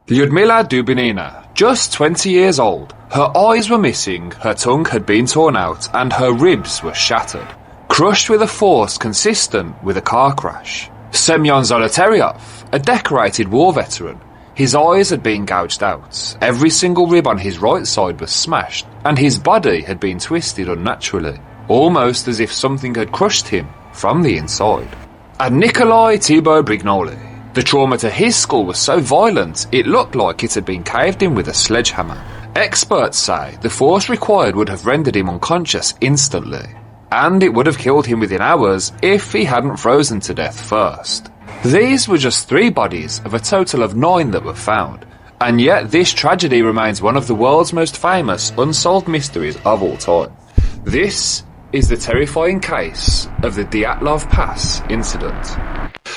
Lyudmila Dubinina, just 20 years old. Her eyes were missing, her tongue had been torn out, and her ribs were shattered, crushed with a force consistent with a car crash. Semyon Zolotaryov, a decorated war veteran. His eyes had been gouged out, every single rib on his right side was smashed, and his body had been twisted unnaturally, almost as if something had crushed him from the inside. And Nikolai Thibaut Brignoli, the trauma to his skull was so violent it looked like it had been caved in with a sledgehammer. Experts say the force required would have rendered him unconscious instantly, and it would have killed him within hours if he hadn't frozen to death first. These were just 3 bodies of a total of 9 that were found, and yet this tragedy remains one of the world's most famous unsolved mysteries of all time. This is the terrifying case of the Dyatlov Pass Incident.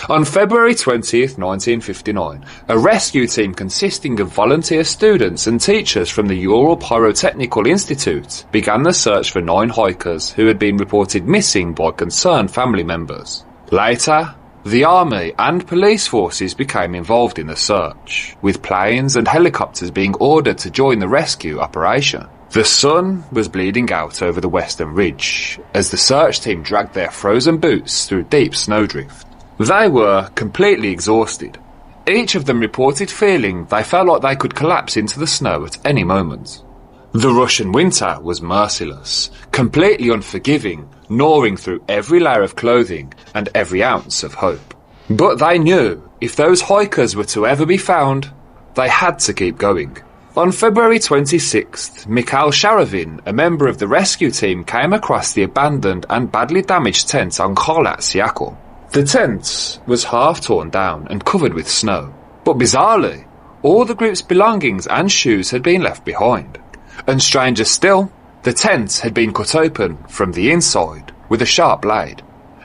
On February 20th, 1959, a rescue team consisting of volunteer students and teachers from the Ural Pyrotechnical Institute began the search for 9 hikers who had been reported missing by concerned family members. Later, the army and police forces became involved in the search, with planes and helicopters being ordered to join the rescue operation. The sun was bleeding out over the western ridge as the search team dragged their frozen boots through deep snowdrift. They were completely exhausted. Each of them reported feeling they felt like they could collapse into the snow at any moment. The Russian winter was merciless, completely unforgiving, gnawing through every layer of clothing and every ounce of hope. But they knew if those hikers were to ever be found, they had to keep going. On February 26th, Mikhail Sharovin, a member of the rescue team, came across the abandoned and badly damaged tent on Kholat Syakhl. The tent was half torn down and covered with snow, but bizarrely, all the group's belongings and shoes had been left behind. And stranger still, the tent had been cut open from the inside with a sharp blade.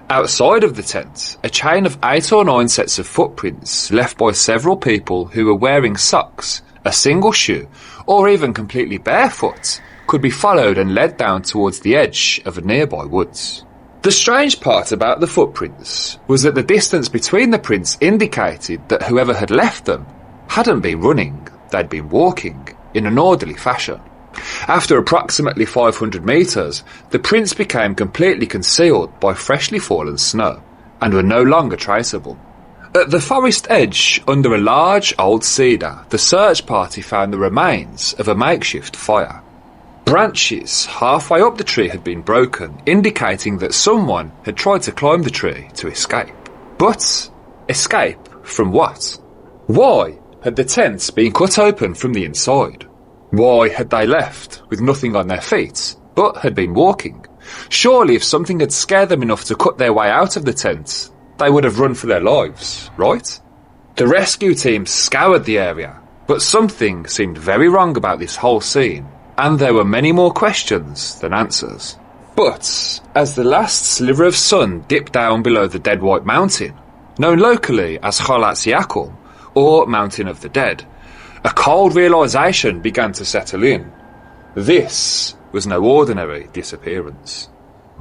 Outside of the tent, a chain of 8 or 9 sets of footprints left by several people who were wearing socks, a single shoe, or even completely barefoot, could be followed and led down towards the edge of a nearby woods. The strange part about the footprints was that the distance between the prints indicated that whoever had left them hadn't been running, they'd been walking in an orderly fashion. After approximately 500 metres, the prints became completely concealed by freshly fallen snow and were no longer traceable. At the forest edge, under a large old cedar, the search party found the remains of a makeshift fire. Branches halfway up the tree had been broken, indicating that someone had tried to climb the tree to escape. But escape from what? Why had the tents been cut open from the inside? Why had they left with nothing on their feet, but had been walking? Surely if something had scared them enough to cut their way out of the tent, they would have run for their lives, right? The rescue team scoured the area, but something seemed very wrong about this whole scene, and there were many more questions than answers. But as the last sliver of sun dipped down below the Dead White Mountain, known locally as Kholat Syakhl, or Mountain of the Dead, a cold realisation began to settle in. This was no ordinary disappearance.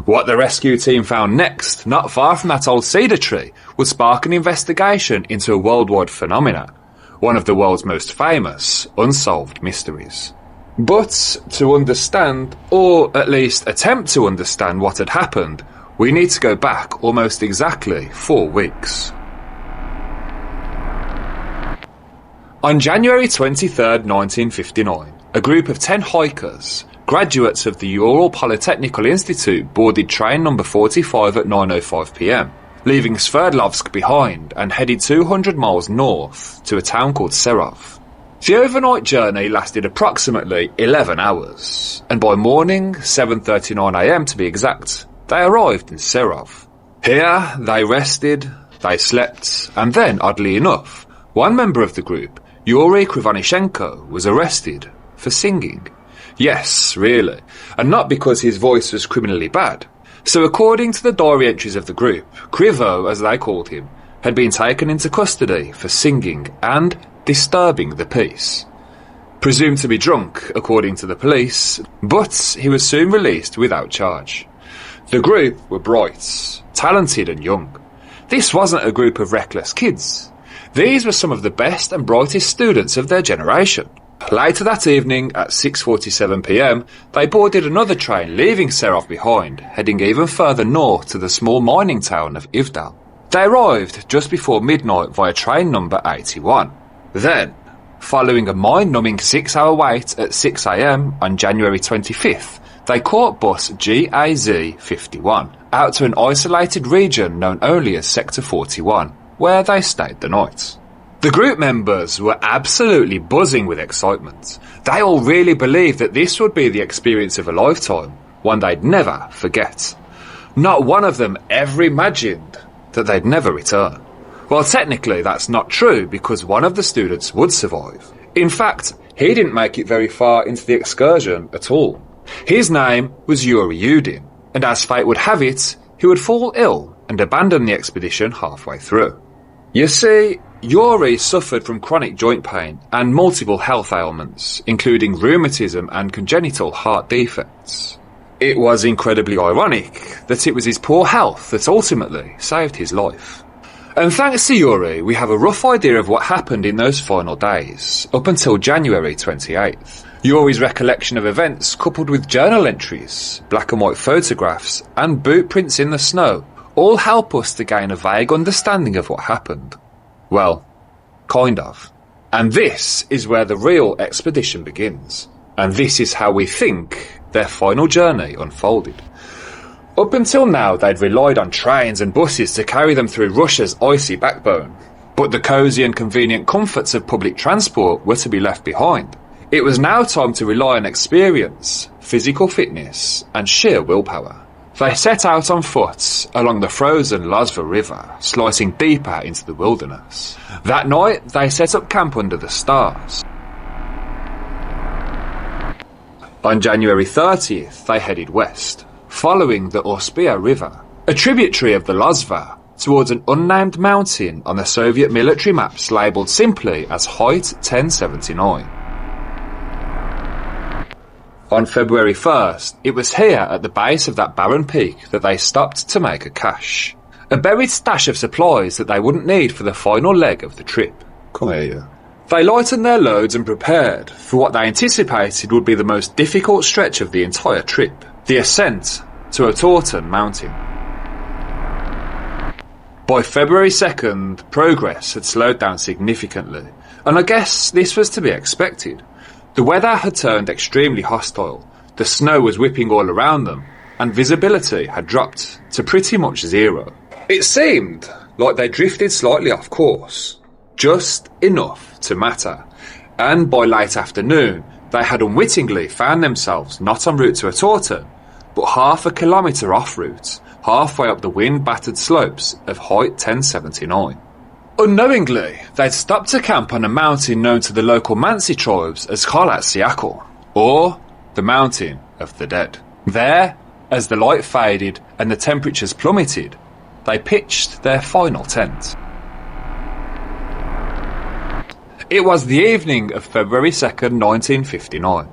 What the rescue team found next, not far from that old cedar tree, would spark an investigation into a worldwide phenomenon, one of the world's most famous unsolved mysteries. But to understand, or at least attempt to understand what had happened, we need to go back almost exactly 4 weeks. On January 23rd, 1959, a group of 10 hikers, graduates of the Ural Polytechnical Institute, boarded train number 45 at 9:05 p.m, leaving Sverdlovsk behind and headed 200 miles north to a town called Serov. The overnight journey lasted approximately 11 hours, and by morning, 7:39 a.m. to be exact, they arrived in Serov. Here, they rested, they slept, and then, oddly enough, one member of the group, Yuri Krivonishenko, was arrested for singing. Yes, really, and not because his voice was criminally bad. So according to the diary entries of the group, Krivo, as they called him, had been taken into custody for singing and disturbing the peace. Presumed to be drunk, according to the police, but he was soon released without charge. The group were bright, talented and young. This wasn't a group of reckless kids. These were some of the best and brightest students of their generation. Later that evening, at 6:47 p.m, they boarded another train leaving Serov behind, heading even further north to the small mining town of Ivdal. They arrived just before midnight via train number 81. Then, following a mind-numbing 6-hour wait at 6 a.m. on January 25th, they caught bus GAZ 51 out to an isolated region known only as Sector 41, where they stayed the night. The group members were absolutely buzzing with excitement. They all really believed that this would be the experience of a lifetime, one they'd never forget. Not one of them ever imagined that they'd never return. Well, technically that's not true, because one of the students would survive. In fact, he didn't make it very far into the excursion at all. His name was Yuri Yudin, and as fate would have it, he would fall ill and abandon the expedition halfway through. You see, Yuri suffered from chronic joint pain and multiple health ailments, including rheumatism and congenital heart defects. It was incredibly ironic that it was his poor health that ultimately saved his life. And thanks to Yuri, we have a rough idea of what happened in those final days, up until January 28th. Yuri's recollection of events, coupled with journal entries, black and white photographs, and boot prints in the snow, all help us to gain a vague understanding of what happened. Well, kind of. And this is where the real expedition begins. And this is how we think their final journey unfolded. Up until now, they'd relied on trains and buses to carry them through Russia's icy backbone. But the cosy and convenient comforts of public transport were to be left behind. It was now time to rely on experience, physical fitness, and sheer willpower. They set out on foot along the frozen Lozva River, slicing deeper into the wilderness. That night, they set up camp under the stars. On January 30th, they headed west, following the Ospia River, a tributary of the Lozva, towards an unnamed mountain on the Soviet military maps labelled simply as Height 1079. On February 1st, it was here at the base of that barren peak that they stopped to make a cache. A buried stash of supplies that they wouldn't need for the final leg of the trip. Come here. They lightened their loads and prepared for what they anticipated would be the most difficult stretch of the entire trip, the ascent to Otorten Mountain. By February 2nd, progress had slowed down significantly, and I guess this was to be expected. The weather had turned extremely hostile, the snow was whipping all around them, and visibility had dropped to pretty much zero. It seemed like they drifted slightly off course, just enough to matter, and by late afternoon they had unwittingly found themselves not en route to Otorten, but half a kilometre off route, halfway up the wind-battered slopes of Height 1079. Unknowingly, they'd stopped to camp on a mountain known to the local Mansi tribes as Kholat Syakhl, or the Mountain of the Dead. There, as the light faded and the temperatures plummeted, they pitched their final tent. It was the evening of February 2nd, 1959.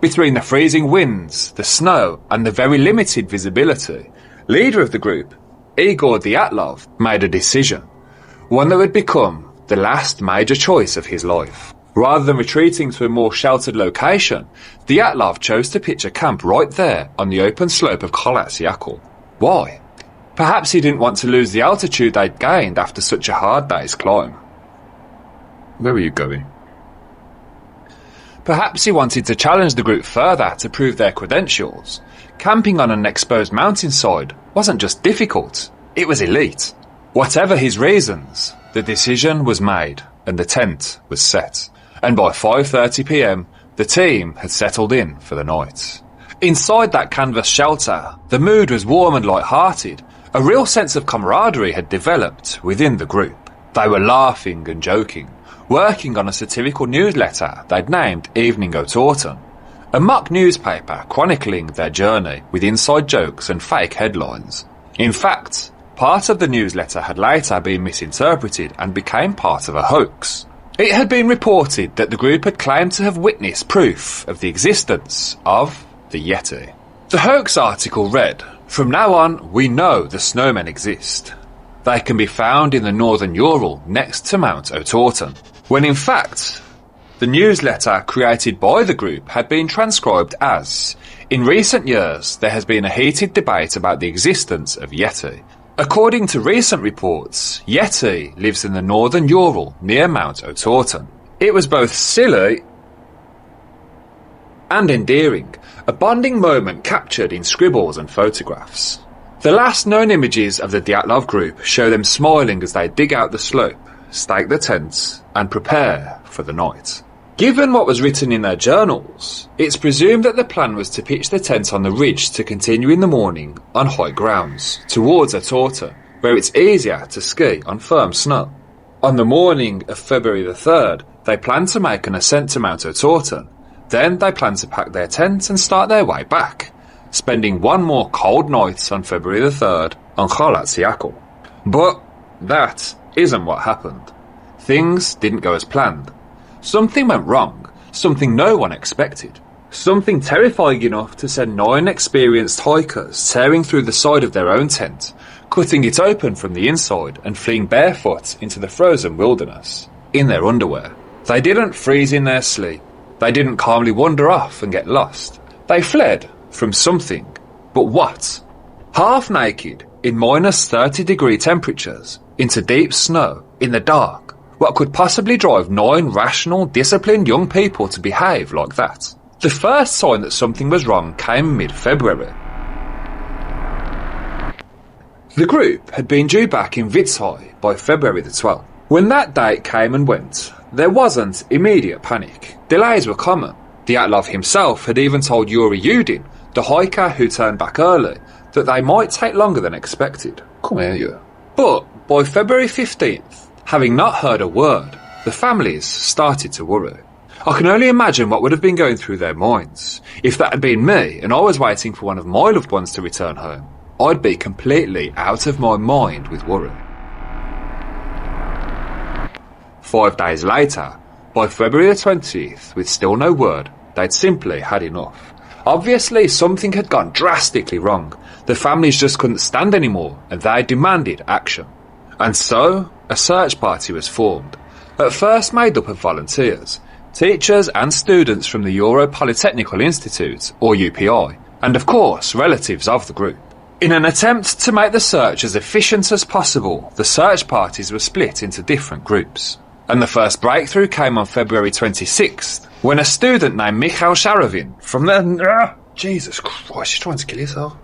Between the freezing winds, the snow, and the very limited visibility, leader of the group, Igor Dyatlov, made a decision. One that would become the last major choice of his life. Rather than retreating to a more sheltered location, Dyatlov chose to pitch a camp right there on the open slope of Kholat Syakhl. Why? Perhaps he didn't want to lose the altitude they'd gained after such a hard day's climb. Where are you going? Perhaps he wanted to challenge the group further to prove their credentials. Camping on an exposed mountainside wasn't just difficult, it was elite. Whatever his reasons, the decision was made and the tent was set. And by 5:30 p.m, the team had settled in for the night. Inside that canvas shelter, the mood was warm and light-hearted. A real sense of camaraderie had developed within the group. They were laughing and joking, working on a satirical newsletter they'd named Evening Otorten, a mock newspaper chronicling their journey with inside jokes and fake headlines. In fact, part of the newsletter had later been misinterpreted and became part of a hoax. It had been reported that the group had claimed to have witnessed proof of the existence of the Yeti. The hoax article read, "From now on, we know the snowmen exist. They can be found in the northern Ural next to Mount Otorten, when in fact, the newsletter created by the group had been transcribed as, in recent years there has been a heated debate about the existence of yeti. According to recent reports, yeti lives in the northern Ural near Mount Otorten. It was both silly and endearing, a bonding moment captured in scribbles and photographs. The last known images of the Dyatlov group show them smiling as they dig out the slope, stake the tents, and prepare for the night. Given what was written in their journals, it's presumed that the plan was to pitch the tent on the ridge to continue in the morning on high grounds, towards Otorten, where it's easier to ski on firm snow. On the morning of February the 3rd, they planned to make an ascent to Mount Otorten. Then they planned to pack their tents and start their way back, spending one more cold night on February the 3rd on Kholat Syakhl. But that isn't what happened. Things didn't go as planned. Something went wrong, something no one expected. Something terrifying enough to send 9 experienced hikers tearing through the side of their own tent, cutting it open from the inside and fleeing barefoot into the frozen wilderness, in their underwear. They didn't freeze in their sleep. They didn't calmly wander off and get lost. They fled from something. But what? Half naked, in minus 30-degree temperatures, into deep snow, in the dark. What could possibly drive 9 rational, disciplined young people to behave like that? The first sign that something was wrong came mid-February. The group had been due back in Vitsai by February the 12th. When that date came and went, there wasn't immediate panic. Delays were common. Dyatlov himself had even told Yuri Yudin, the hiker who turned back early, that they might take longer than expected. Come here, you. But by February 15th, having not heard a word, the families started to worry. I can only imagine what would have been going through their minds. If that had been me and I was waiting for one of my loved ones to return home, I'd be completely out of my mind with worry. 5 days later, by February the 20th, with still no word, they'd simply had enough. Obviously, something had gone drastically wrong. The families just couldn't stand anymore, and they demanded action. And so, a search party was formed, at first made up of volunteers, teachers and students from the Euro Polytechnical Institute, or UPI, and of course, relatives of the group. In an attempt to make the search as efficient as possible, the search parties were split into different groups. And the first breakthrough came on February 26th, when a student named Mikhail Sharovin from the... Jesus Christ, you're trying to kill yourself.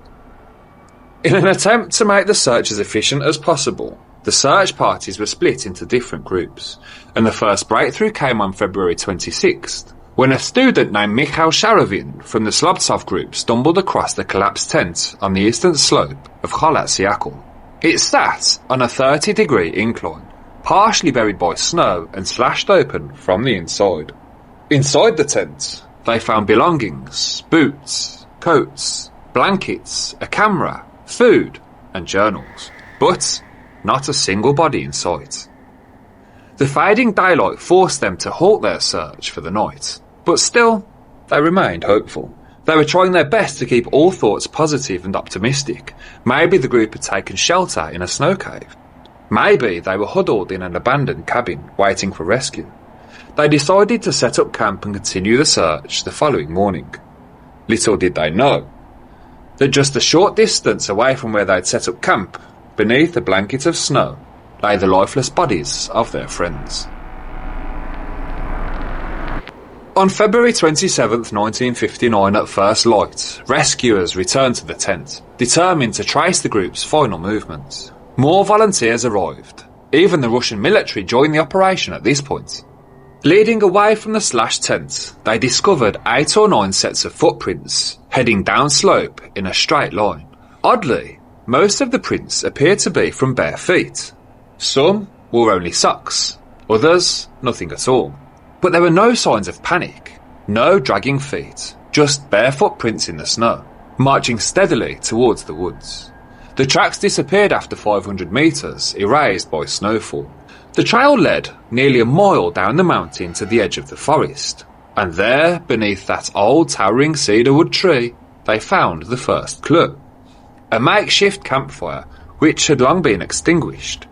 In an attempt to make the search as efficient as possible, the search parties were split into different groups, and the first breakthrough came on February 26th, when a student named Mikhail Sharovin from the Slobtsov group stumbled across the collapsed tent on the eastern slope of Kholat Syakhl. It sat on a 30-degree incline, partially buried by snow and slashed open from the inside. Inside the tent, they found belongings, boots, coats, blankets, a camera, food, and journals. But not a single body in sight. The fading daylight forced them to halt their search for the night, but still, they remained hopeful. They were trying their best to keep all thoughts positive and optimistic. Maybe the group had taken shelter in a snow cave. Maybe they were huddled in an abandoned cabin, waiting for rescue. They decided to set up camp and continue the search the following morning. Little did they know that just a short distance away from where they'd set up camp, beneath a blanket of snow, lay the lifeless bodies of their friends. On February 27th, 1959, at first light, rescuers returned to the tent, determined to trace the group's final movements. More volunteers arrived. Even the Russian military joined the operation at this point. Leading away from the slashed tent, they discovered 8 or 9 sets of footprints, heading downslope in a straight line. Oddly, most of the prints appeared to be from bare feet. Some wore only socks, others nothing at all. But there were no signs of panic, no dragging feet, just bare footprints in the snow, marching steadily towards the woods. The tracks disappeared after 500 metres, erased by snowfall. The trail led nearly a mile down the mountain to the edge of the forest, and there, beneath that old towering cedarwood tree, they found the first clue. A makeshift campfire which had long been extinguished.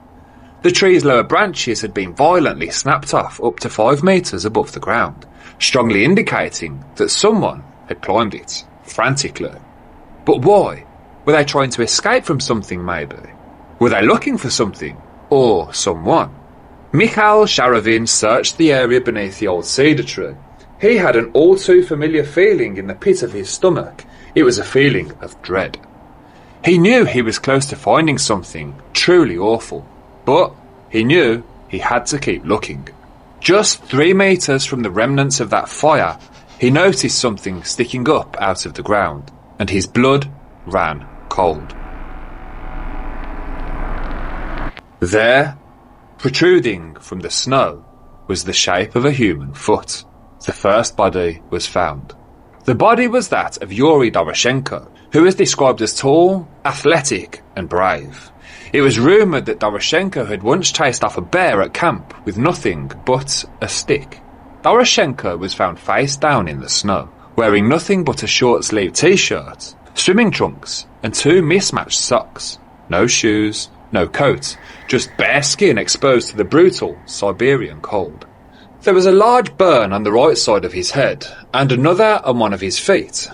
The tree's lower branches had been violently snapped off up to 5 metres above the ground, strongly indicating that someone had climbed it, frantically. But why? Were they trying to escape from something, maybe? Were they looking for something? Or someone? Mikhail Sharavin searched the area beneath the old cedar tree. He had an all too familiar feeling in the pit of his stomach. It was a feeling of dread. He knew he was close to finding something truly awful, but he knew he had to keep looking. Just 3 metres from the remnants of that fire, he noticed something sticking up out of the ground, and his blood ran cold. There, protruding from the snow, was the shape of a human foot. The first body was found. The body was that of Yuri Doroshenko, who was described as tall, athletic, and brave. It was rumoured that Doroshenko had once chased off a bear at camp with nothing but a stick. Doroshenko was found face down in the snow, wearing nothing but a short-sleeved t-shirt, swimming trunks, and 2 mismatched socks. No shoes, no coat, just bare skin exposed to the brutal Siberian cold. There was a large burn on the right side of his head, and another on one of his feet.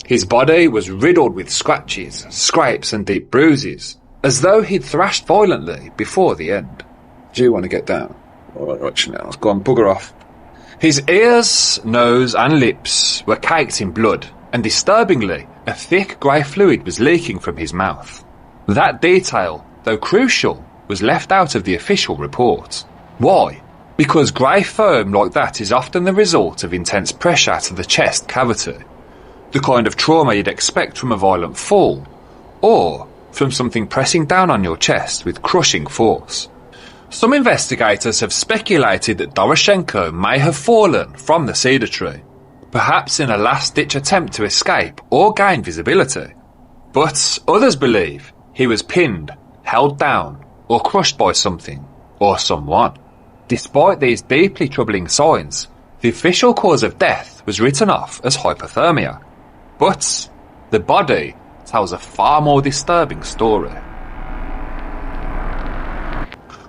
His body was riddled with scratches, scrapes, and deep bruises, as though he'd thrashed violently before the end. Do you want to get down? Right now, let's go on, bugger off. His ears, nose, and lips were caked in blood, and disturbingly, a thick grey fluid was leaking from his mouth. That detail, though crucial, was left out of the official report. Why? Because grey foam like that is often the result of intense pressure to the chest cavity, the kind of trauma you'd expect from a violent fall, or from something pressing down on your chest with crushing force. Some investigators have speculated that Doroshenko may have fallen from the cedar tree, perhaps in a last-ditch attempt to escape or gain visibility. But others believe he was pinned, held down, or crushed by something, or someone. Despite these deeply troubling signs, the official cause of death was written off as hypothermia. But the body tells a far more disturbing story.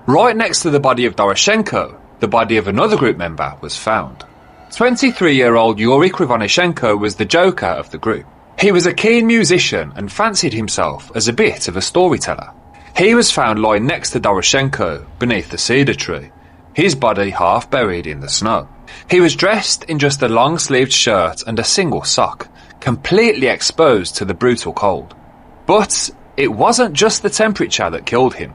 Right next to the body of Doroshenko, the body of another group member was found. 23-year-old Yuri Krivonishenko was the joker of the group. He was a keen musician and fancied himself as a bit of a storyteller. He was found lying next to Doroshenko beneath the cedar tree, his body half buried in the snow. He was dressed in just a long-sleeved shirt and a single sock, completely exposed to the brutal cold. But it wasn't just the temperature that killed him.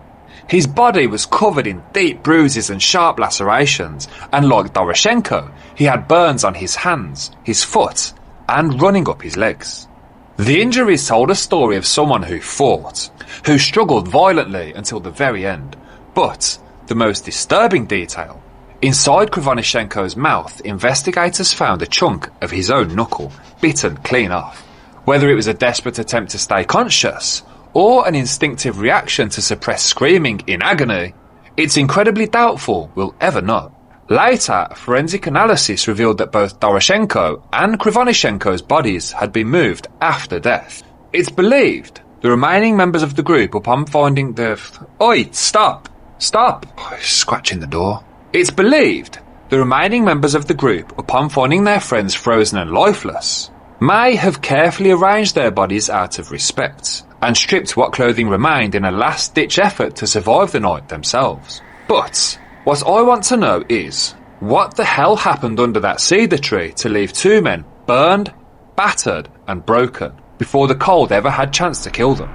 His body was covered in deep bruises and sharp lacerations, and like Doroshenko, he had burns on his hands, his foot, and running up his legs. The injuries told a story of someone who fought, who struggled violently until the very end. But the most disturbing detail: inside Krivonishenko's mouth, investigators found a chunk of his own knuckle, bitten clean off. Whether it was a desperate attempt to stay conscious, or an instinctive reaction to suppress screaming in agony, it's incredibly doubtful we'll ever know. Later, forensic analysis revealed that both Doroshenko and Krivonishenko's bodies had been moved after death. It's believed the remaining members of the group, upon finding the... Oi, stop! Stop! Oh, scratching the door. It's believed the remaining members of the group, upon finding their friends frozen and lifeless, may have carefully arranged their bodies out of respect, and stripped what clothing remained in a last-ditch effort to survive the night themselves. But what I want to know is, what the hell happened under that cedar tree to leave 2 men burned, battered, and broken, before the cold ever had chance to kill them?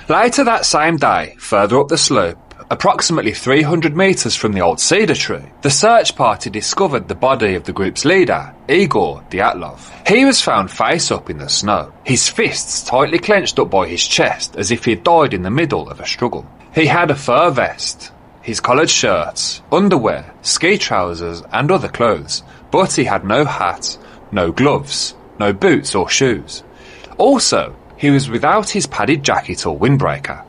Later that same day, further up the slope, approximately 300 metres from the old cedar tree, the search party discovered the body of the group's leader, Igor Dyatlov. He was found face up in the snow, his fists tightly clenched up by his chest as if he had died in the middle of a struggle. He had a fur vest, his collared shirts, underwear, ski trousers and other clothes, but he had no hat, no gloves, no boots or shoes. Also, he was without his padded jacket or windbreaker.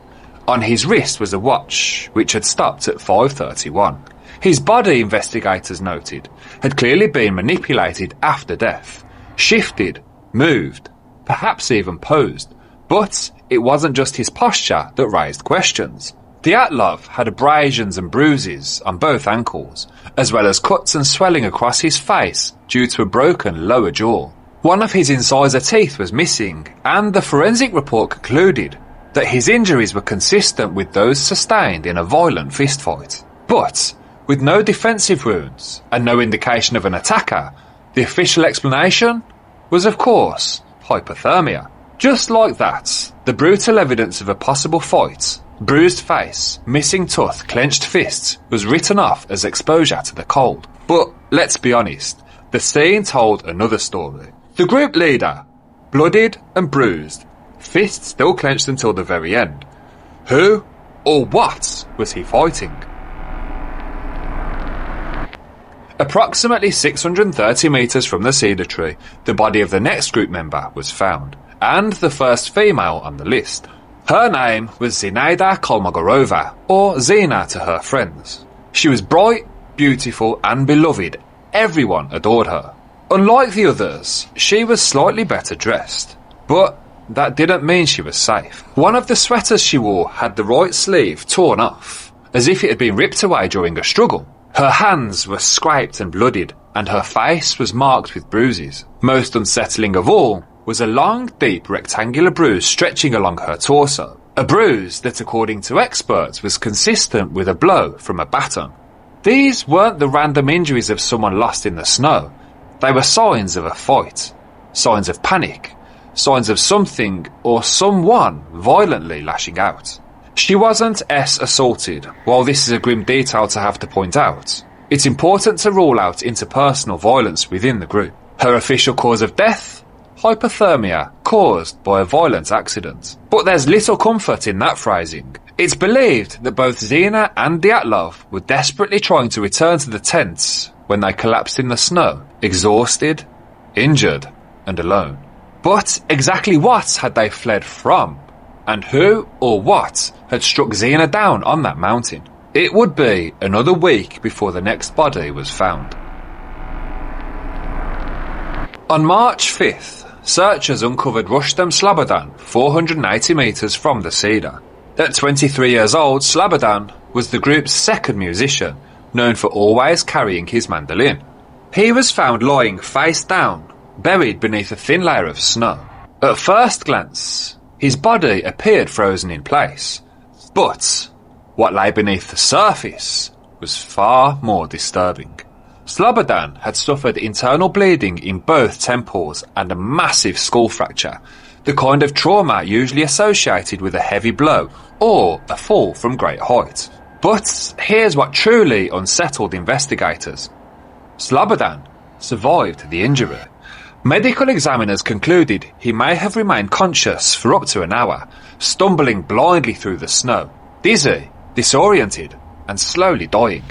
On his wrist was a watch, which had stopped at 5:31. His body, investigators noted, had clearly been manipulated after death, shifted, moved, perhaps even posed, But it wasn't just his posture that raised questions. Dyatlov had abrasions and bruises on both ankles, as well as cuts and swelling across his face due to a broken lower jaw. One of his incisor teeth was missing, and the forensic report concluded that his injuries were consistent with those sustained in a violent fistfight. But, with no defensive wounds and no indication of an attacker, the official explanation was, of course, hypothermia. Just like that, the brutal evidence of a possible fight, bruised face, missing tooth, clenched fists, was written off as exposure to the cold. But let's be honest, the scene told another story. The group leader, bloodied and bruised, fists still clenched until the very end. Who or what was he fighting? Approximately 630 metres from the cedar tree, the body of the next group member was found, and the first female on the list. Her name was Zinaida Kolmogorova, or Zina to her friends. She was bright, beautiful and beloved. Everyone adored her. Unlike the others, she was slightly better dressed, but that didn't mean she was safe. One of the sweaters she wore had the right sleeve torn off, as if it had been ripped away during a struggle. Her hands were scraped and bloodied, and her face was marked with bruises. Most unsettling of all was a long, deep, rectangular bruise stretching along her torso. A bruise that, according to experts, was consistent with a blow from a baton. These weren't the random injuries of someone lost in the snow. They were signs of a fight, signs of panic, signs of something or someone violently lashing out. She wasn't assaulted. While this is a grim detail to have to point out, it's important to rule out interpersonal violence within the group. Her official cause of death? Hypothermia caused by a violent accident. But there's little comfort in that phrasing. It's believed that both Zina and Dyatlov were desperately trying to return to the tents when they collapsed in the snow, exhausted, injured, and alone. But exactly what had they fled from? And who or what had struck Zina down on that mountain? It would be another week before the next body was found. On March 5th, searchers uncovered Rustem Slobodan 480 metres from the cedar. At 23 years old, Slobodan was the group's second musician, known for always carrying his mandolin. He was found lying face down, buried beneath a thin layer of snow. At first glance, his body appeared frozen in place, but what lay beneath the surface was far more disturbing. Slobodan had suffered internal bleeding in both temples and a massive skull fracture, the kind of trauma usually associated with a heavy blow or a fall from great height. But here's what truly unsettled investigators. Slobodan survived the injury. Medical examiners concluded he may have remained conscious for up to an hour, stumbling blindly through the snow, dizzy, disoriented, and slowly dying.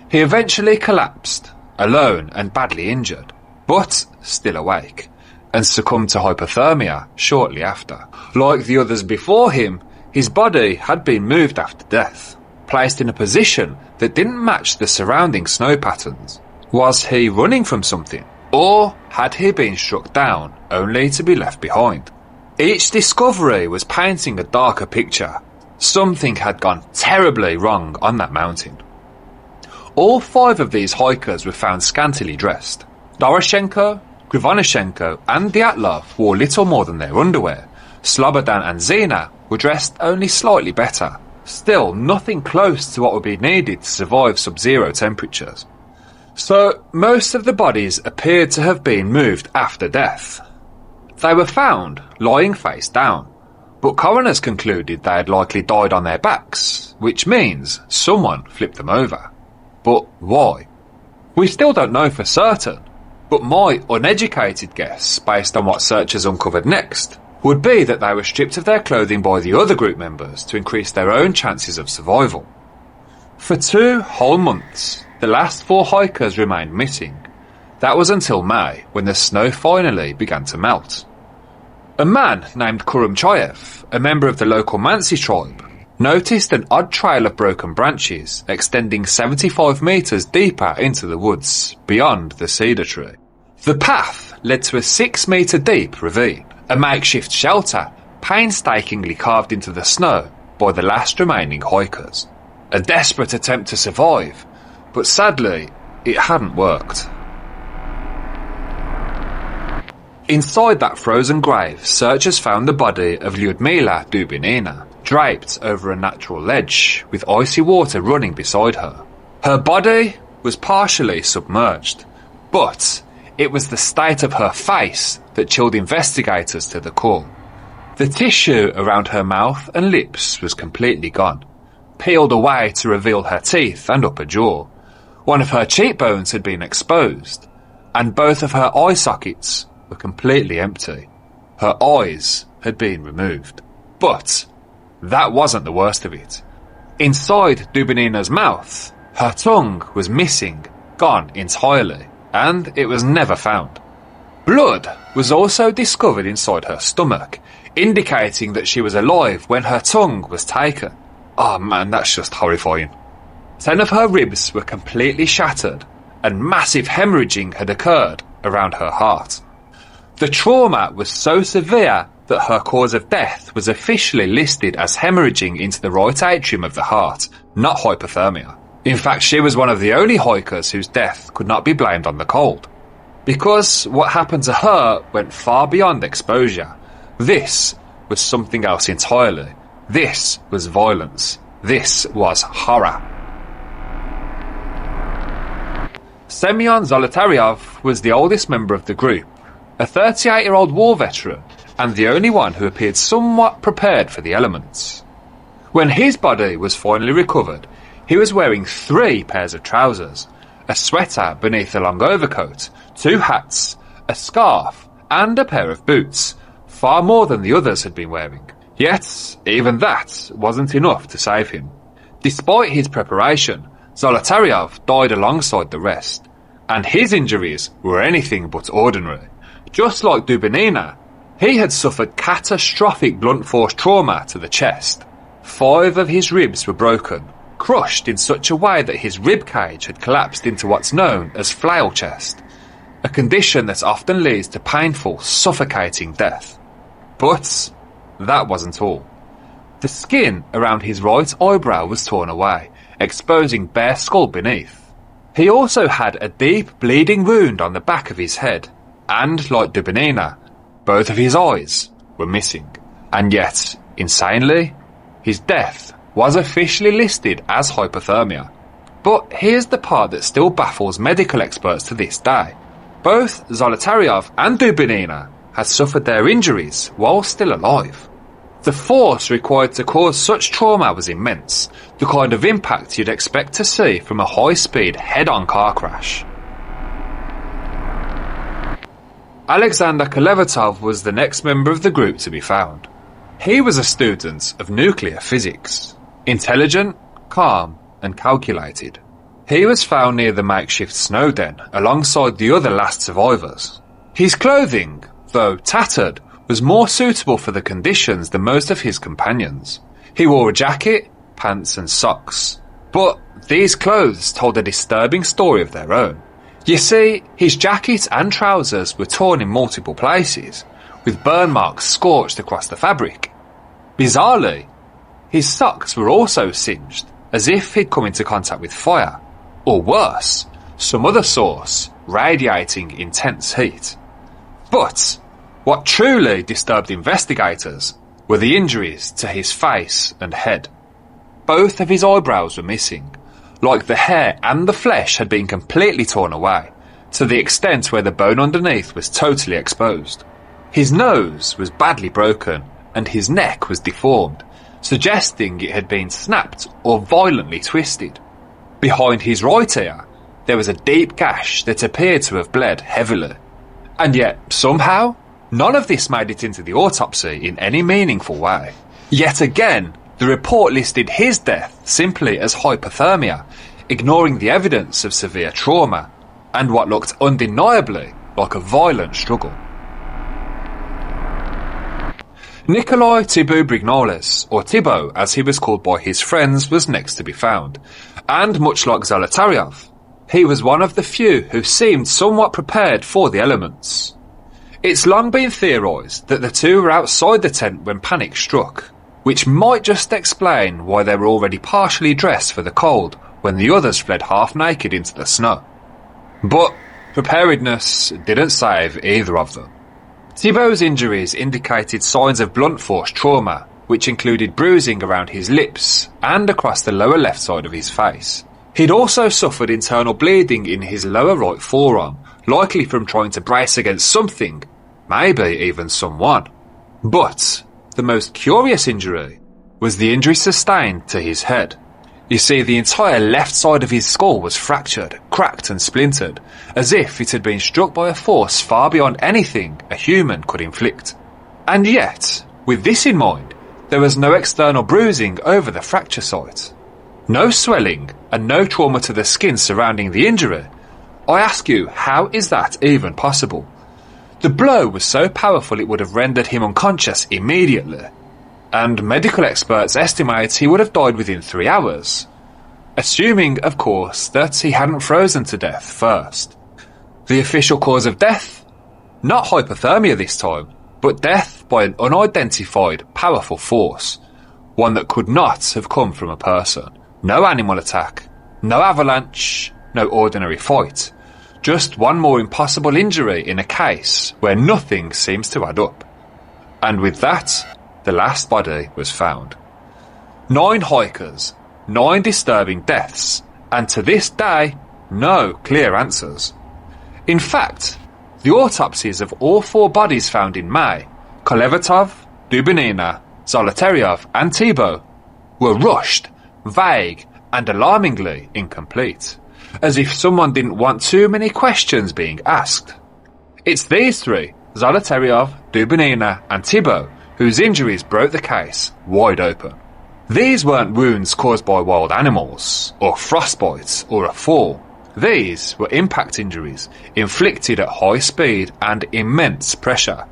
He eventually collapsed, alone and badly injured, but still awake, and succumbed to hypothermia shortly after. Like the others before him, his body had been moved after death, placed in a position that didn't match the surrounding snow patterns. Was he running from something? Or had he been struck down only to be left behind? Each discovery was painting a darker picture. Something had gone terribly wrong on that mountain. All 5 of these hikers were found scantily dressed. Doroshenko, Krivonyshenko and Dyatlov wore little more than their underwear. Slobodan and Zina were dressed only slightly better. Still nothing close to what would be needed to survive sub-zero temperatures. So, most of the bodies appeared to have been moved after death. They were found lying face down, but coroners concluded they had likely died on their backs, which means someone flipped them over. But why? We still don't know for certain, but my uneducated guess, based on what searchers uncovered next, would be that they were stripped of their clothing by the other group members to increase their own chances of survival. For 2 whole months, the last 4 hikers remained missing. That was until May, when the snow finally began to melt. A man named Kurumchayev, a member of the local Mansi tribe, noticed an odd trail of broken branches extending 75 metres deeper into the woods, beyond the cedar tree. The path led to a 6-metre deep ravine, a makeshift shelter painstakingly carved into the snow by the last remaining hikers. A desperate attempt to survive, but sadly, it hadn't worked. Inside that frozen grave, searchers found the body of Lyudmila Dubinina, draped over a natural ledge, with icy water running beside her. Her body was partially submerged, but it was the state of her face that chilled investigators to the core. The tissue around her mouth and lips was completely gone, peeled away to reveal her teeth and upper jaw. One of her cheekbones had been exposed, and both of her eye sockets were completely empty. Her eyes had been removed. But that wasn't the worst of it. Inside Dubinina's mouth, her tongue was missing, gone entirely, and it was never found. Blood was also discovered inside her stomach, indicating that she was alive when her tongue was taken. Oh man, that's just horrifying. 10 of her ribs were completely shattered, and massive hemorrhaging had occurred around her heart. The trauma was so severe that her cause of death was officially listed as hemorrhaging into the right atrium of the heart, not hypothermia. In fact, she was one of the only hikers whose death could not be blamed on the cold. Because what happened to her went far beyond exposure. This was something else entirely. This was violence. This was horror. Semyon Zolotaryov was the oldest member of the group, a 38-year-old war veteran, and the only one who appeared somewhat prepared for the elements. When his body was finally recovered, he was wearing 3 pairs of trousers, a sweater beneath a long overcoat, 2 hats, a scarf, and a pair of boots, far more than the others had been wearing. Yet, even that wasn't enough to save him. Despite his preparation, Zolotaryov died alongside the rest, and his injuries were anything but ordinary. Just like Dubinina, he had suffered catastrophic blunt force trauma to the chest. 5 of his ribs were broken, crushed in such a way that his rib cage had collapsed into what's known as flail chest, a condition that often leads to painful, suffocating death. But that wasn't all. The skin around his right eyebrow was torn away, exposing bare skull beneath. He also had a deep bleeding wound on the back of his head, and like Dubinina, both of his eyes were missing. And yet, insanely, his death was officially listed as hypothermia. But here's the part that still baffles medical experts to this day. Both Zolotaryov and Dubinina had suffered their injuries while still alive. The force required to cause such trauma was immense, the kind of impact you'd expect to see from a high-speed head-on car crash. Alexander Kolevatov was the next member of the group to be found. He was a student of nuclear physics, intelligent, calm, and calculated. He was found near the makeshift snow den alongside the other last survivors. His clothing, though tattered, was more suitable for the conditions than most of his companions. He wore a jacket, pants and socks. But these clothes told a disturbing story of their own. You see, his jacket and trousers were torn in multiple places, with burn marks scorched across the fabric. Bizarrely, his socks were also singed, as if he'd come into contact with fire, or worse, some other source radiating intense heat. But what truly disturbed investigators were the injuries to his face and head. Both of his eyebrows were missing, like the hair and the flesh had been completely torn away, to the extent where the bone underneath was totally exposed. His nose was badly broken, and his neck was deformed, suggesting it had been snapped or violently twisted. Behind his right ear, there was a deep gash that appeared to have bled heavily. And yet, somehow, none of this made it into the autopsy in any meaningful way. Yet again, the report listed his death simply as hypothermia, ignoring the evidence of severe trauma, and what looked undeniably like a violent struggle. Nikolai Thibaut Brignoles, or Thibaut as he was called by his friends, was next to be found, and much like Zolotaryov, he was one of the few who seemed somewhat prepared for the elements. It's long been theorised that the two were outside the tent when panic struck, which might just explain why they were already partially dressed for the cold when the others fled half naked into the snow. But preparedness didn't save either of them. Thibault's injuries indicated signs of blunt force trauma, which included bruising around his lips and across the lower left side of his face. He'd also suffered internal bleeding in his lower right forearm, likely from trying to brace against something, maybe even someone. But the most curious injury was the injury sustained to his head. You see, the entire left side of his skull was fractured, cracked and splintered, as if it had been struck by a force far beyond anything a human could inflict. And yet, with this in mind, there was no external bruising over the fracture site. No swelling and no trauma to the skin surrounding the injury. I ask you, how is that even possible? The blow was so powerful it would have rendered him unconscious immediately, and medical experts estimate he would have died within 3 hours. Assuming, of course, that he hadn't frozen to death first. The official cause of death? Not hypothermia this time, but death by an unidentified, powerful force. One that could not have come from a person. No animal attack, no avalanche, no ordinary fight. Just one more impossible injury in a case where nothing seems to add up. And with that, the last body was found. 9 hikers, 9 disturbing deaths, and to this day, no clear answers. In fact, the autopsies of all 4 bodies found in May, Kolevatov, Dubinina, Zolotaryov and Thibault, were rushed, vague and alarmingly incomplete, as if someone didn't want too many questions being asked. It's these 3, Zolotaryov, Dubinina and Thibault, whose injuries broke the case wide open. These weren't wounds caused by wild animals, or frostbite, or a fall. These were impact injuries inflicted at high speed and immense pressure.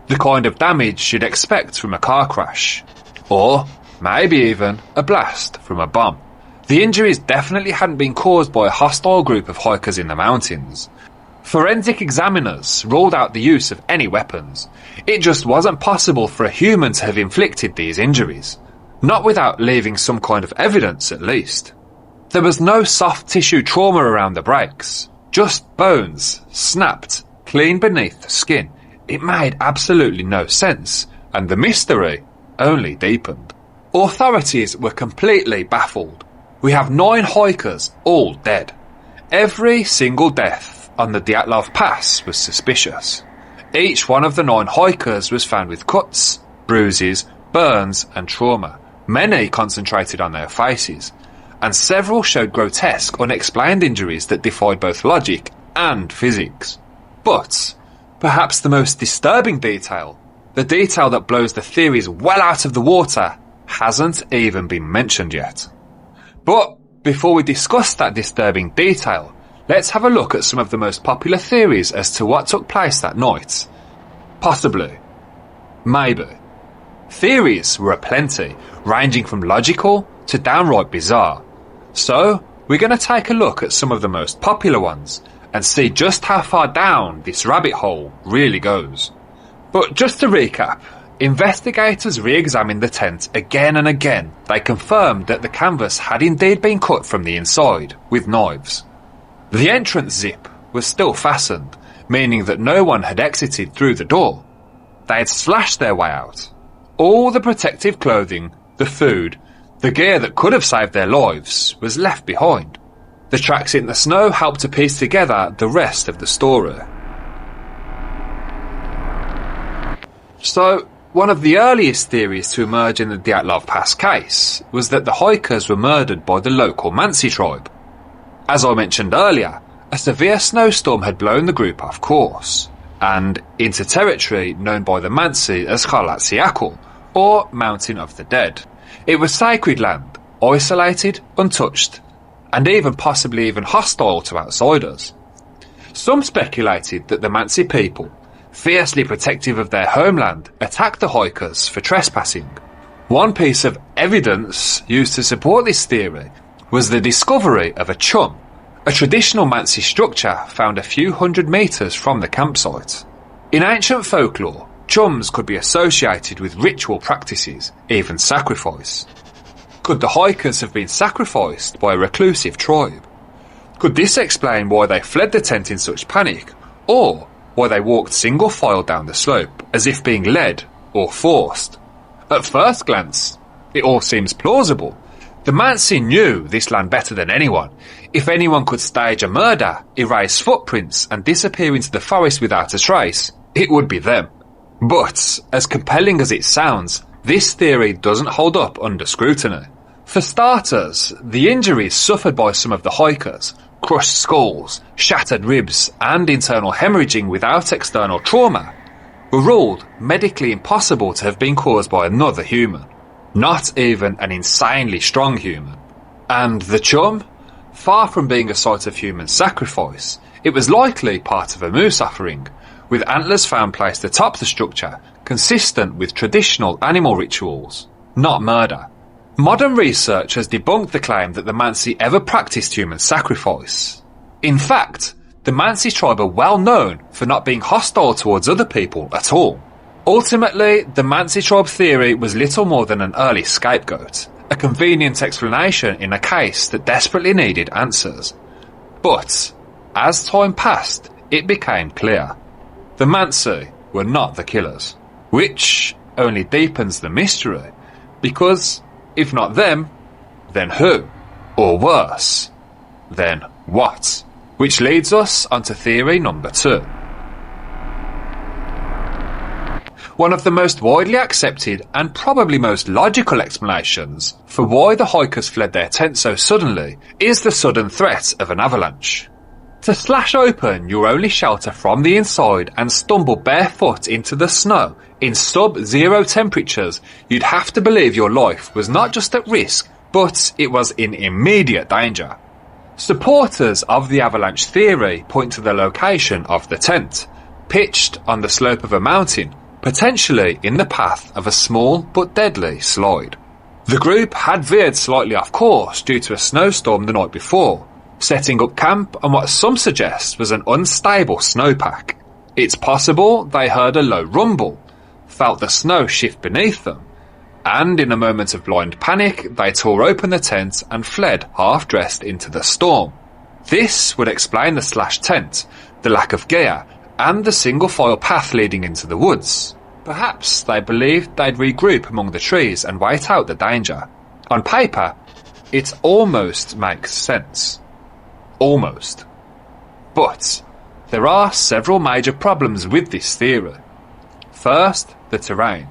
The kind of damage you'd expect from a car crash, or maybe even a blast from a bomb. The injuries definitely hadn't been caused by a hostile group of hikers in the mountains. Forensic examiners ruled out the use of any weapons. It just wasn't possible for a human to have inflicted these injuries. Not without leaving some kind of evidence, at least. There was no soft tissue trauma around the breaks. Just bones, snapped, clean beneath the skin. It made absolutely no sense, and the mystery only deepened. Authorities were completely baffled. We have 9 hikers, all dead. Every single death on the Dyatlov Pass was suspicious. Each one of the 9 hikers was found with cuts, bruises, burns and trauma. Many concentrated on their faces, and several showed grotesque, unexplained injuries that defied both logic and physics. But perhaps the most disturbing detail, the detail that blows the theories well out of the water, hasn't even been mentioned yet. But before we discuss that disturbing detail, let's have a look at some of the most popular theories as to what took place that night. Possibly. Maybe. Theories were aplenty, ranging from logical to downright bizarre. So, we're going to take a look at some of the most popular ones and see just how far down this rabbit hole really goes. But just to recap, investigators re-examined the tent again and again. They confirmed that the canvas had indeed been cut from the inside, with knives. The entrance zip was still fastened, meaning that no one had exited through the door. They had slashed their way out. All the protective clothing, the food, the gear that could have saved their lives was left behind. The tracks in the snow helped to piece together the rest of the story. So, one of the earliest theories to emerge in the Dyatlov Pass case was that the hikers were murdered by the local Mansi tribe. As I mentioned earlier, a severe snowstorm had blown the group off course, and into territory known by the Mansi as Khalatsiakul, or Mountain of the Dead. It was sacred land, isolated, untouched, and possibly even hostile to outsiders. Some speculated that the Mansi people, fiercely protective of their homeland, attacked the hikers for trespassing. One piece of evidence used to support this theory was the discovery of a chum, a traditional Mansi structure found a few hundred metres from the campsite. In ancient folklore, chums could be associated with ritual practices, even sacrifice. Could the hikers have been sacrificed by a reclusive tribe? Could this explain why they fled the tent in such panic, or why they walked single file down the slope as if being led or forced? At first glance, it all seems plausible. The Mansi knew this land better than anyone. If anyone could stage a murder, erase footprints and disappear into the forest without a trace, it would be them. But, as compelling as it sounds, this theory doesn't hold up under scrutiny. For starters, the injuries suffered by some of the hikers, crushed skulls, shattered ribs, and internal hemorrhaging without external trauma, were ruled medically impossible to have been caused by another human. Not even an insanely strong human. And the chum? Far from being a site of human sacrifice, it was likely part of a moose offering, with antlers found placed atop the structure, consistent with traditional animal rituals, not murder. Modern research has debunked the claim that the Mansi ever practiced human sacrifice. In fact, the Mansi tribe are well known for not being hostile towards other people at all. Ultimately, the Mansi tribe theory was little more than an early scapegoat, a convenient explanation in a case that desperately needed answers. But, as time passed, it became clear. The Mansi were not the killers, which only deepens the mystery, because if not them, then who? Or worse, then what? Which leads us onto theory number 2. One of the most widely accepted and probably most logical explanations for why the hikers fled their tent so suddenly is the sudden threat of an avalanche. To slash open your only shelter from the inside and stumble barefoot into the snow in sub-zero temperatures, you'd have to believe your life was not just at risk, but it was in immediate danger. Supporters of the avalanche theory point to the location of the tent, pitched on the slope of a mountain, potentially in the path of a small but deadly slide. The group had veered slightly off course due to a snowstorm the night before, setting up camp on what some suggest was an unstable snowpack. It's possible they heard a low rumble, felt the snow shift beneath them, and in a moment of blind panic they tore open the tent and fled half-dressed into the storm. This would explain the slashed tent, the lack of gear, and the single-file path leading into the woods. Perhaps they believed they'd regroup among the trees and wait out the danger. On paper, it almost makes sense. Almost. But there are several major problems with this theory. First, the terrain.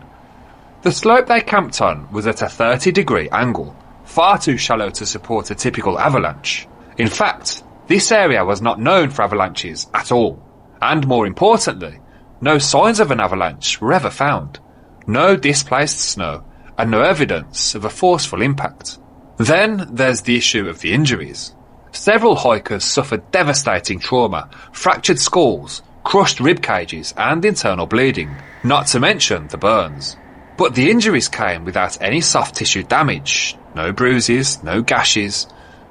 The slope they camped on was at a 30-degree angle, far too shallow to support a typical avalanche. In fact, this area was not known for avalanches at all. And more importantly, no signs of an avalanche were ever found. No displaced snow, and no evidence of a forceful impact. Then there's the issue of the injuries. Several hikers suffered devastating trauma, fractured skulls, crushed rib cages, and internal bleeding, not to mention the burns. But the injuries came without any soft tissue damage, no bruises, no gashes,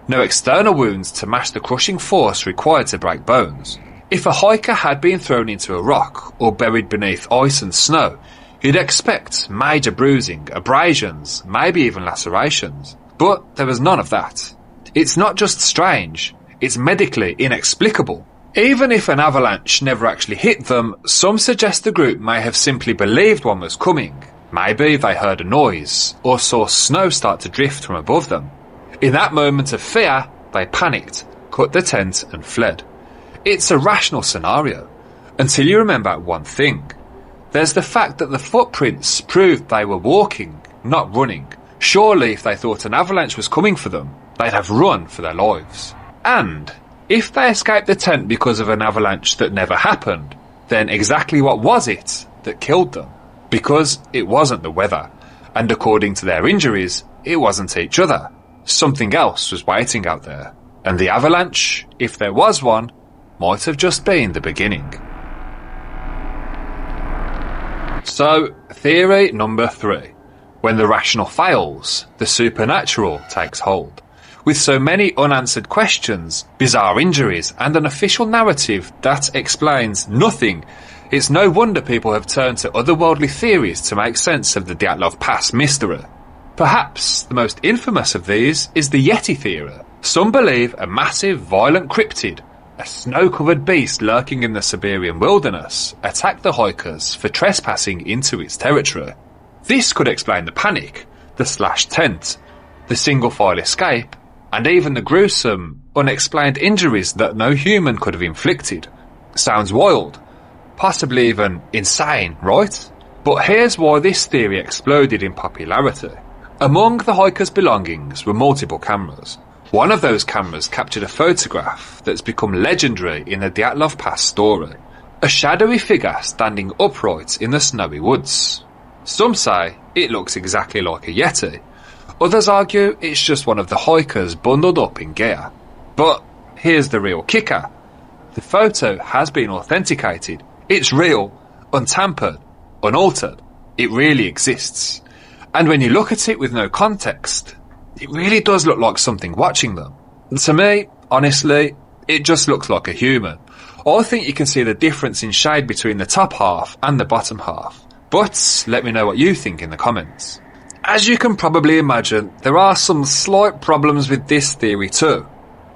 no external wounds to match the crushing force required to break bones. If a hiker had been thrown into a rock or buried beneath ice and snow, you'd expect major bruising, abrasions, maybe even lacerations. But there was none of that. It's not just strange, it's medically inexplicable. Even if an avalanche never actually hit them, some suggest the group may have simply believed one was coming. Maybe they heard a noise, or saw snow start to drift from above them. In that moment of fear, they panicked, cut the tent and fled. It's a rational scenario, until you remember one thing. There's the fact that the footprints proved they were walking, not running. Surely if they thought an avalanche was coming for them, they'd have run for their lives. And if they escaped the tent because of an avalanche that never happened, then exactly what was it that killed them? Because it wasn't the weather, and according to their injuries, it wasn't each other. Something else was waiting out there, and the avalanche, if there was one, might have just been the beginning. So, theory number 3. When the rational fails, the supernatural takes hold. With so many unanswered questions, bizarre injuries, and an official narrative that explains nothing, it's no wonder people have turned to otherworldly theories to make sense of the Dyatlov Pass mystery. Perhaps the most infamous of these is the yeti theory. Some believe a massive, violent cryptid, a snow-covered beast lurking in the Siberian wilderness, attacked the hikers for trespassing into its territory. This could explain the panic, the slashed tent, the single-file escape, and even the gruesome, unexplained injuries that no human could have inflicted. Sounds wild, possibly even insane, right? But here's why this theory exploded in popularity. Among the hikers' belongings were multiple cameras. One of those cameras captured a photograph that's become legendary in the Dyatlov Pass story. A shadowy figure standing upright in the snowy woods. Some say it looks exactly like a yeti. Others argue it's just one of the hikers bundled up in gear. But here's the real kicker. The photo has been authenticated. It's real, untampered, unaltered. It really exists. And when you look at it with no context, it really does look like something watching them. To me, honestly, it just looks like a human. I think you can see the difference in shade between the top half and the bottom half. But let me know what you think in the comments. As you can probably imagine, there are some slight problems with this theory too.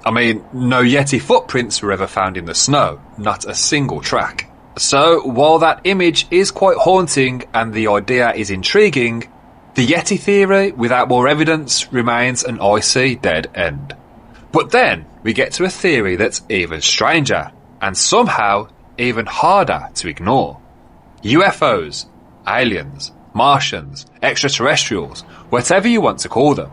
I mean, no yeti footprints were ever found in the snow, not a single track. So, while that image is quite haunting and the idea is intriguing, the yeti theory, without more evidence, remains an icy dead end. But then, we get to a theory that's even stranger, and somehow even harder to ignore. UFOs, aliens, Martians, extraterrestrials, whatever you want to call them.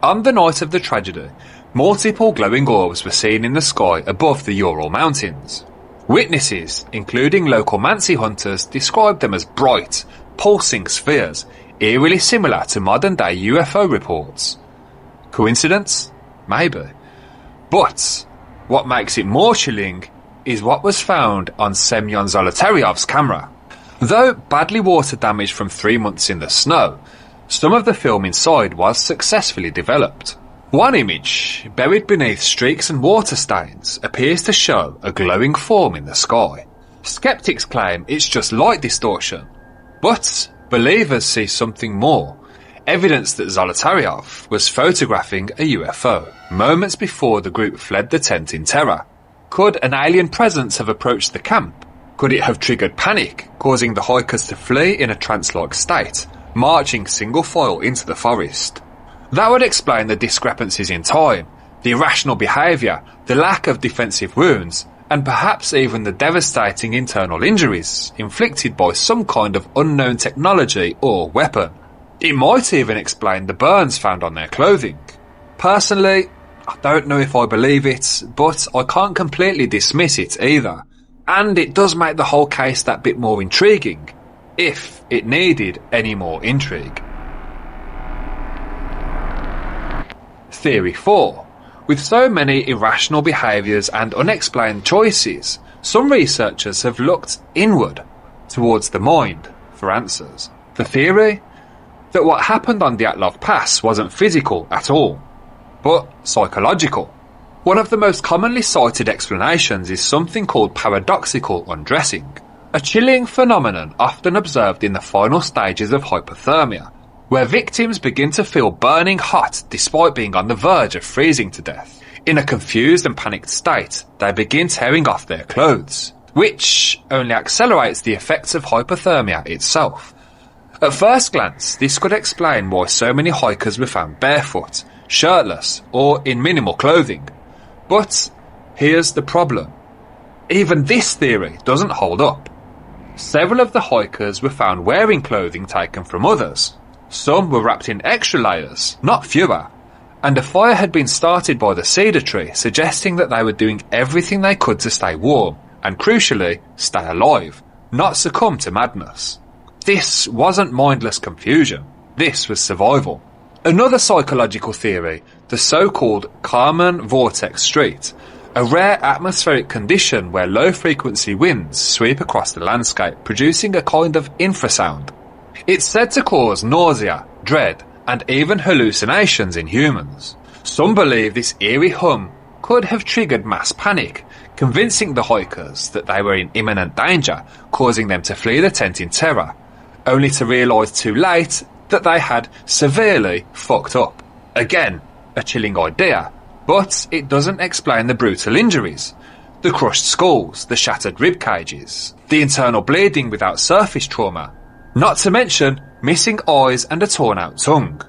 On the night of the tragedy, multiple glowing orbs were seen in the sky above the Ural mountains. Witnesses, including local Mansi hunters, described them as bright, pulsing spheres, eerily similar to modern-day UFO reports. Coincidence? Maybe. But what makes it more chilling is what was found on Semyon Zolotaryov's camera. Though badly water damaged from 3 months in the snow, some of the film inside was successfully developed. One image, buried beneath streaks and water stains, appears to show a glowing form in the sky. Skeptics claim it's just light distortion, but believers see something more, evidence that Zolotaryov was photographing a UFO moments before the group fled the tent in terror. Could an alien presence have approached the camp? Could it have triggered panic, causing the hikers to flee in a trance-like state, marching single file into the forest? That would explain the discrepancies in time, the irrational behaviour, the lack of defensive wounds, and perhaps even the devastating internal injuries inflicted by some kind of unknown technology or weapon. It might even explain the burns found on their clothing. Personally, I don't know if I believe it, but I can't completely dismiss it either. And it does make the whole case that bit more intriguing, if it needed any more intrigue. Theory 4. With so many irrational behaviours and unexplained choices, some researchers have looked inward, towards the mind, for answers. The theory? That what happened on Dyatlov Pass wasn't physical at all, but psychological. One of the most commonly cited explanations is something called paradoxical undressing, a chilling phenomenon often observed in the final stages of hypothermia, where victims begin to feel burning hot despite being on the verge of freezing to death. In a confused and panicked state, they begin tearing off their clothes, which only accelerates the effects of hypothermia itself. At first glance, this could explain why so many hikers were found barefoot, shirtless, or in minimal clothing. But here's the problem. Even this theory doesn't hold up. Several of the hikers were found wearing clothing taken from others. Some were wrapped in extra layers, not fewer. And a fire had been started by the cedar tree, suggesting that they were doing everything they could to stay warm, and crucially, stay alive, not succumb to madness. This wasn't mindless confusion. This was survival. Another psychological theory, the so-called Kármán vortex street, a rare atmospheric condition where low-frequency winds sweep across the landscape, producing a kind of infrasound. It's said to cause nausea, dread, and even hallucinations in humans. Some believe this eerie hum could have triggered mass panic, convincing the hikers that they were in imminent danger, causing them to flee the tent in terror, only to realise too late that they had severely fucked up. Again, a chilling idea, but it doesn't explain the brutal injuries. The crushed skulls, the shattered rib cages, the internal bleeding without surface trauma, not to mention missing eyes and a torn out tongue.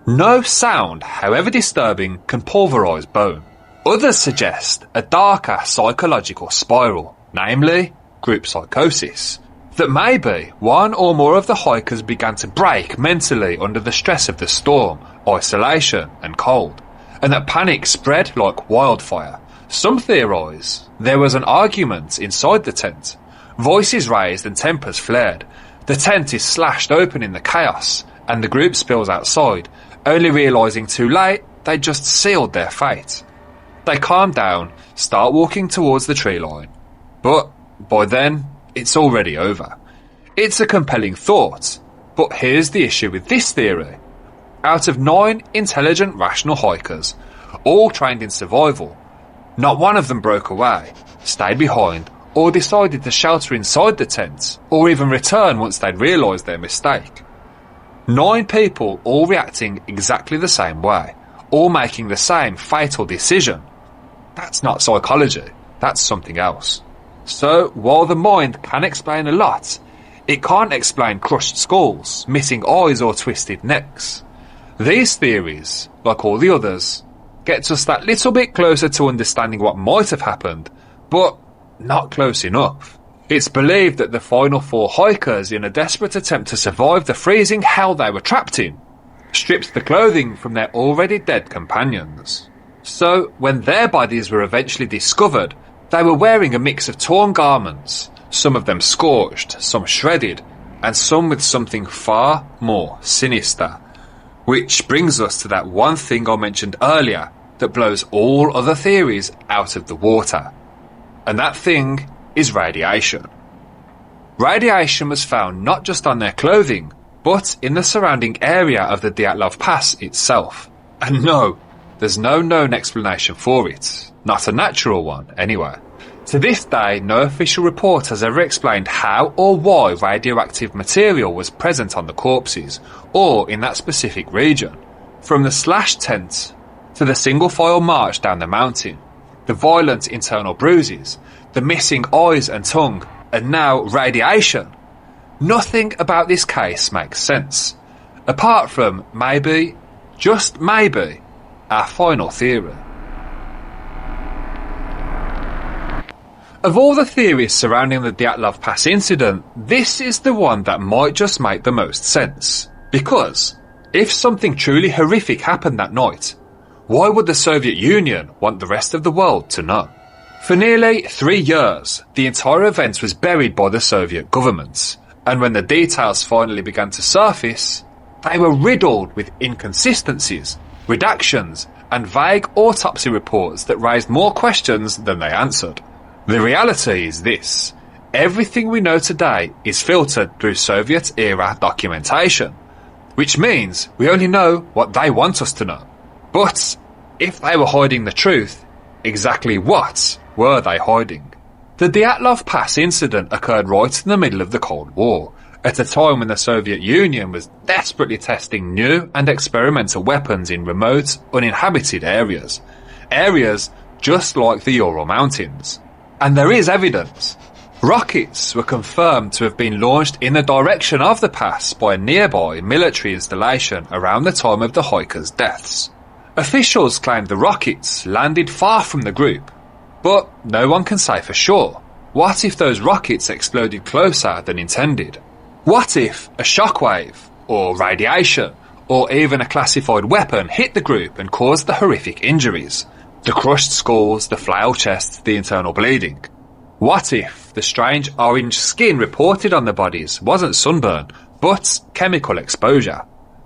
No sound, however disturbing, can pulverise bone. Others suggest a darker psychological spiral, namely group psychosis, that maybe one or more of the hikers began to break mentally under the stress of the storm, isolation and cold, and that panic spread like wildfire. Some theorise there was an argument inside the tent, voices raised and tempers flared. The tent is slashed open in the chaos, and the group spills outside, only realising too late they just sealed their fate. They calm down, start walking towards the tree line, but by then it's already over. It's a compelling thought, but here's the issue with this theory. Out of 9 intelligent, rational hikers, all trained in survival, not one of them broke away, stayed behind, or decided to shelter inside the tent, or even return once they'd realised their mistake. 9 people all reacting exactly the same way, all making the same fatal decision. That's not psychology, that's something else. So, while the mind can explain a lot, it can't explain crushed skulls, missing eyes or twisted necks. These theories, like all the others, gets us that little bit closer to understanding what might have happened, but not close enough. It's believed that the final 4 hikers, in a desperate attempt to survive the freezing hell they were trapped in, stripped the clothing from their already dead companions. So, when their bodies were eventually discovered, they were wearing a mix of torn garments, some of them scorched, some shredded, and some with something far more sinister. Which brings us to that one thing I mentioned earlier that blows all other theories out of the water. And that thing is radiation. Radiation was found not just on their clothing, but in the surrounding area of the Dyatlov Pass itself. And no, there's no known explanation for it. Not a natural one, anyway. To this day, no official report has ever explained how or why radioactive material was present on the corpses, or in that specific region. From the slashed tent, to the single-file march down the mountain, the violent internal bruises, the missing eyes and tongue, and now radiation. Nothing about this case makes sense, apart from maybe, just maybe, our final theory. Of all the theories surrounding the Dyatlov Pass incident, this is the one that might just make the most sense. Because, if something truly horrific happened that night, why would the Soviet Union want the rest of the world to know? For nearly 3 years, the entire event was buried by the Soviet government, and when the details finally began to surface, they were riddled with inconsistencies, redactions, and vague autopsy reports that raised more questions than they answered. The reality is this: everything we know today is filtered through Soviet-era documentation, which means we only know what they want us to know. But if they were hiding the truth, exactly what were they hiding? The Dyatlov Pass incident occurred right in the middle of the Cold War, at a time when the Soviet Union was desperately testing new and experimental weapons in remote, uninhabited areas. Areas just like the Ural Mountains. And there is evidence. Rockets were confirmed to have been launched in the direction of the pass by a nearby military installation around the time of the hikers' deaths. Officials claimed the rockets landed far from the group, but no one can say for sure. What if those rockets exploded closer than intended? What if a shockwave, or radiation, or even a classified weapon hit the group and caused the horrific injuries? The crushed skulls, the flail chests, the internal bleeding. What if the strange orange skin reported on the bodies wasn't sunburn, but chemical exposure?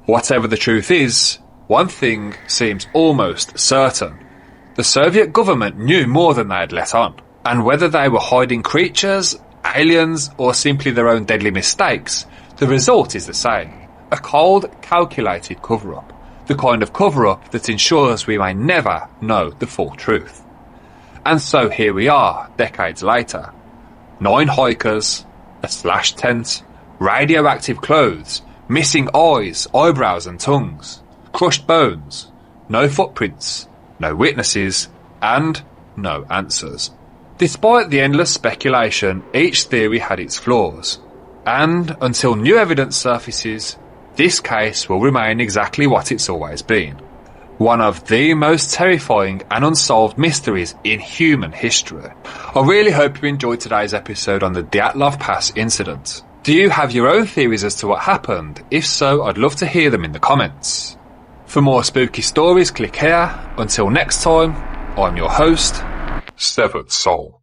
Whatever the truth is, one thing seems almost certain. The Soviet government knew more than they had let on, and whether they were hiding creatures, aliens, or simply their own deadly mistakes, the result is the same. A cold, calculated cover-up. The kind of cover-up that ensures we may never know the full truth. And so here we are, decades later. 9 hikers, a slashed tent, radioactive clothes, missing eyes, eyebrows and tongues, crushed bones, no footprints, no witnesses, and no answers. Despite the endless speculation, each theory had its flaws. And until new evidence surfaces, this case will remain exactly what it's always been. One of the most terrifying and unsolved mysteries in human history. I really hope you enjoyed today's episode on the Dyatlov Pass Incident. Do you have your own theories as to what happened? If so, I'd love to hear them in the comments. For more spooky stories, click here. Until next time, I'm your host, Severed Soul.